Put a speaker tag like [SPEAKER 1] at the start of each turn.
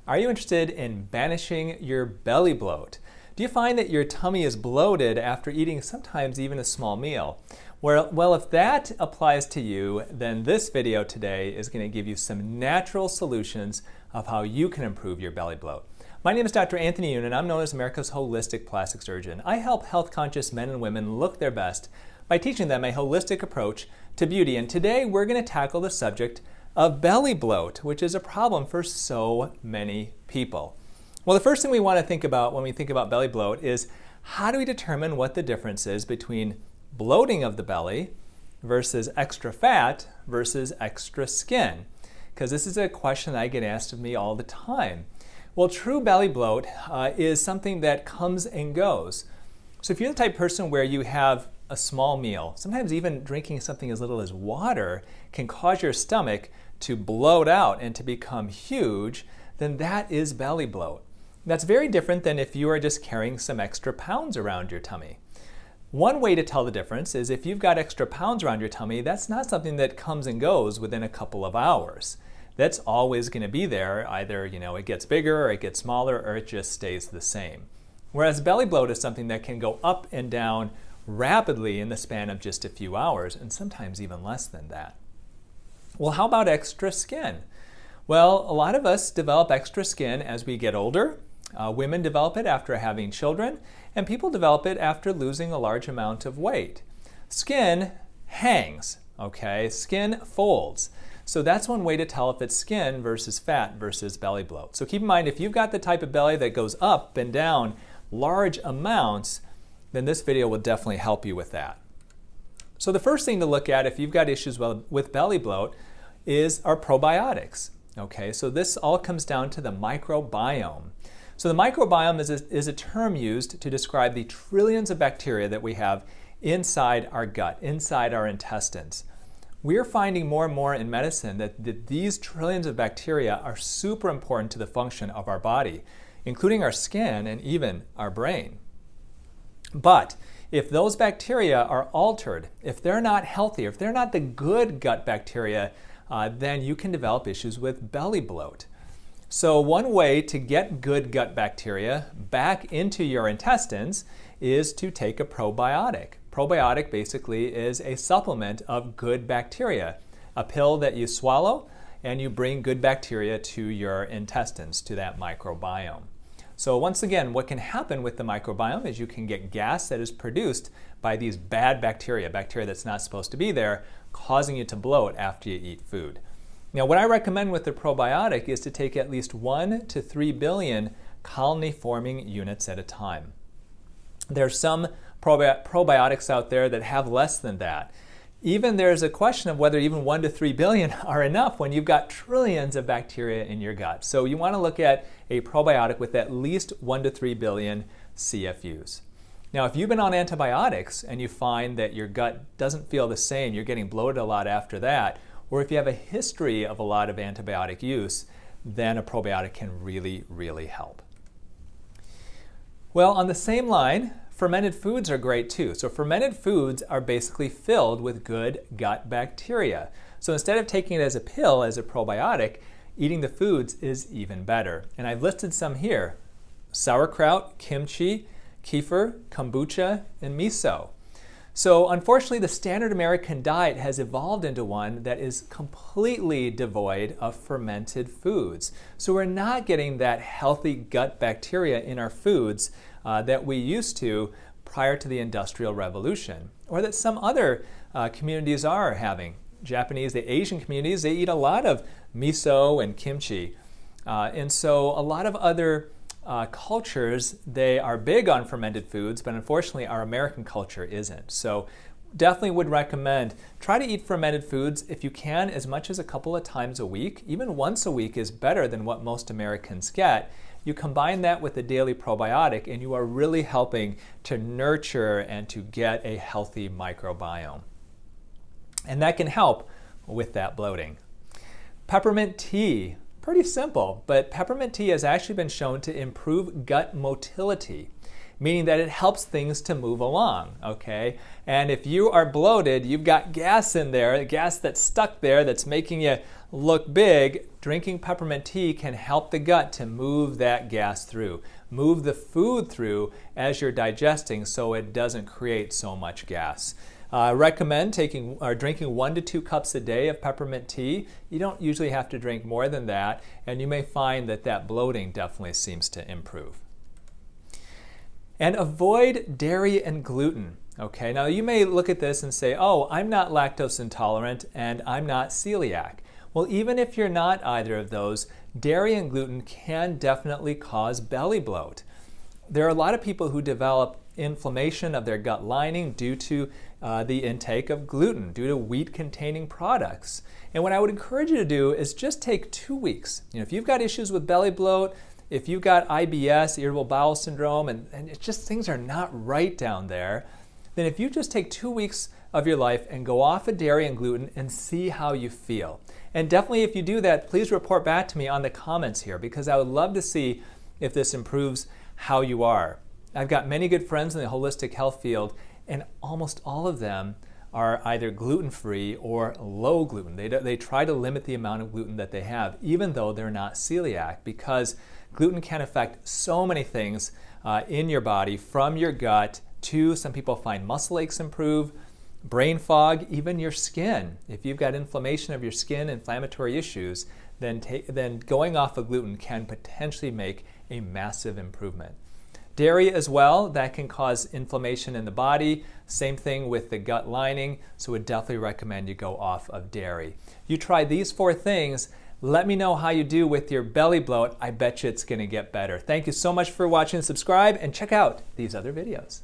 [SPEAKER 1] Are you interested in banishing your belly bloat? Do you find that your tummy is bloated after eating sometimes even a small meal? Well, if that applies to you, then this video today is going to give you some natural solutions of how you can improve your belly bloat. My name is Dr. Anthony Youn, and I'm known as America's holistic plastic surgeon. I help health-conscious men and women look their best by teaching them a holistic approach to beauty. And today we're going to tackle the subject of belly bloat, which is a problem for so many people. Well, the first thing we want to think about when we think about belly bloat is how do we determine what the difference is between bloating of the belly versus extra fat versus extra skin? Because this is a question I get asked of me all the time. Well, true belly bloat is something that comes and goes. So if you're the type of person where you have a small meal, sometimes even drinking something as little as water can cause your stomach to bloat out and to become huge, then that is belly bloat. That's very different than if you are just carrying some extra pounds around your tummy. One way to tell the difference is if you've got extra pounds around your tummy, that's not something that comes and goes within a couple of hours. That's always going to be there. Either, it gets bigger or it gets smaller or it just stays the same. Whereas belly bloat is something that can go up and down rapidly in the span of just a few hours, and sometimes even less than that. Well, how about extra skin? Well, a lot of us develop extra skin as we get older. Women develop it after having children, and people develop it after losing a large amount of weight. Skin hangs, okay? Skin folds. So that's one way to tell if it's skin versus fat versus belly bloat. So keep in mind, if you've got the type of belly that goes up and down large amounts, then this video will definitely help you with that. So the first thing to look at if you've got issues with belly bloat is our probiotics. Okay, so this all comes down to the microbiome. So the microbiome is a term used to describe the trillions of bacteria that we have inside our gut, inside our intestines. We're finding more and more in medicine that these trillions of bacteria are super important to the function of our body, including our skin and even our brain. But if those bacteria are altered, if they're not healthy, if they're not the good gut bacteria, then you can develop issues with belly bloat. So one way to get good gut bacteria back into your intestines is to take a probiotic. Probiotic basically is a supplement of good bacteria, a pill that you swallow and you bring good bacteria to your intestines, to that microbiome. So once again, what can happen with the microbiome is you can get gas that is produced by these bad bacteria that's not supposed to be there, causing you to bloat after you eat food. Now, what I recommend with the probiotic is to take at least 1 to 3 billion colony-forming units at a time. There's some probiotics out there that have less than that. Even there's a question of whether even 1 to 3 billion are enough when you've got trillions of bacteria in your gut. So you want to look at a probiotic with at least 1 to 3 billion CFUs. Now, if you've been on antibiotics and you find that your gut doesn't feel the same, you're getting bloated a lot after that, or if you have a history of a lot of antibiotic use, then a probiotic can really, really help. Well, on the same line, fermented foods are great too. So fermented foods are basically filled with good gut bacteria. So instead of taking it as a pill, as a probiotic, eating the foods is even better. And I've listed some here: sauerkraut, kimchi, kefir, kombucha, and miso. So unfortunately, the standard American diet has evolved into one that is completely devoid of fermented foods. So we're not getting that healthy gut bacteria in our foods that we used to prior to the Industrial Revolution, or that some other communities are having. Japanese, the Asian communities, they eat a lot of miso and kimchi. And so a lot of other cultures, they are big on fermented foods, but unfortunately our American culture isn't. So definitely would recommend try to eat fermented foods if you can, as much as a couple of times a week. Even once a week is better than what most Americans get. You combine that with a daily probiotic and you are really helping to nurture and to get a healthy microbiome. And that can help with that bloating. Peppermint tea. Pretty simple, but peppermint tea has actually been shown to improve gut motility. meaning that it helps things to move along, okay? And if you are bloated, you've got gas in there, gas that's stuck there that's making you look big. Drinking peppermint tea can help the gut to move that gas through, move the food through as you're digesting so it doesn't create so much gas. I recommend drinking 1 to 2 cups a day of peppermint tea. You don't usually have to drink more than that, and you may find that that bloating definitely seems to improve. And avoid dairy and gluten. Okay, now you may look at this and say, oh, I'm not lactose intolerant and I'm not celiac. Well, even if you're not either of those, dairy and gluten can definitely cause belly bloat. There are a lot of people who develop inflammation of their gut lining due to the intake of gluten, due to wheat-containing products. And what I would encourage you to do is just take 2 weeks. If you've got issues with belly bloat, if you've got IBS, irritable bowel syndrome, and it's just things are not right down there, then if you just take 2 weeks of your life and go off of dairy and gluten and see how you feel. And definitely if you do that, please report back to me on the comments here, because I would love to see if this improves how you are. I've got many good friends in the holistic health field, and almost all of them are either gluten-free or low gluten. They try to limit the amount of gluten that they have, even though they're not celiac, because gluten can affect so many things in your body, from your gut to, some people find muscle aches improve, brain fog, even your skin. If you've got inflammation of your skin, inflammatory issues, then going off of gluten can potentially make a massive improvement. Dairy as well, that can cause inflammation in the body. Same thing with the gut lining, so would definitely recommend you go off of dairy. You try these 4 things, let me know how you do with your belly bloat. I bet you it's going to get better. Thank you so much for watching. Subscribe and check out these other videos.